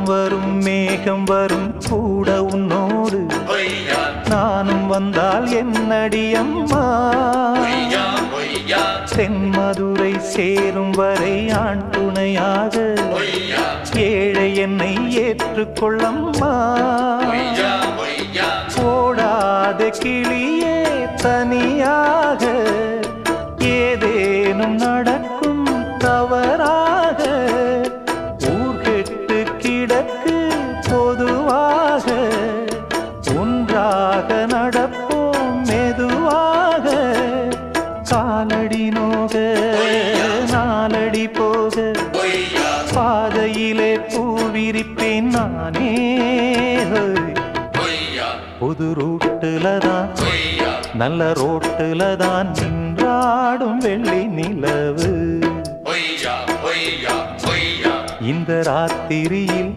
மேகம் வரும் கூட உன்னோடு நானும் வந்தால் என்னடி அம்மா தென்மதுரை சேரும் வரை ஆண் துணையாக ஏழை என்னை ஏற்றுக்கொள்ளம்மா ஓடாத கிளியே தனியாக ஏதேனும் நடக்கும் தவறாக ஊர்கெட்டு கிடக்கு பொதுவாக ஒன்றாக நடப்போம் மெதுவாக காலடி நோக நாலடி போக பாதையிலே பூவிரிப்பேன் நானே புது ரூட்டுல தான் நல்ல ரோட்டுல தான் நின்றாடும் வெள்ளி நிலவு இந்த ராத்திரியில்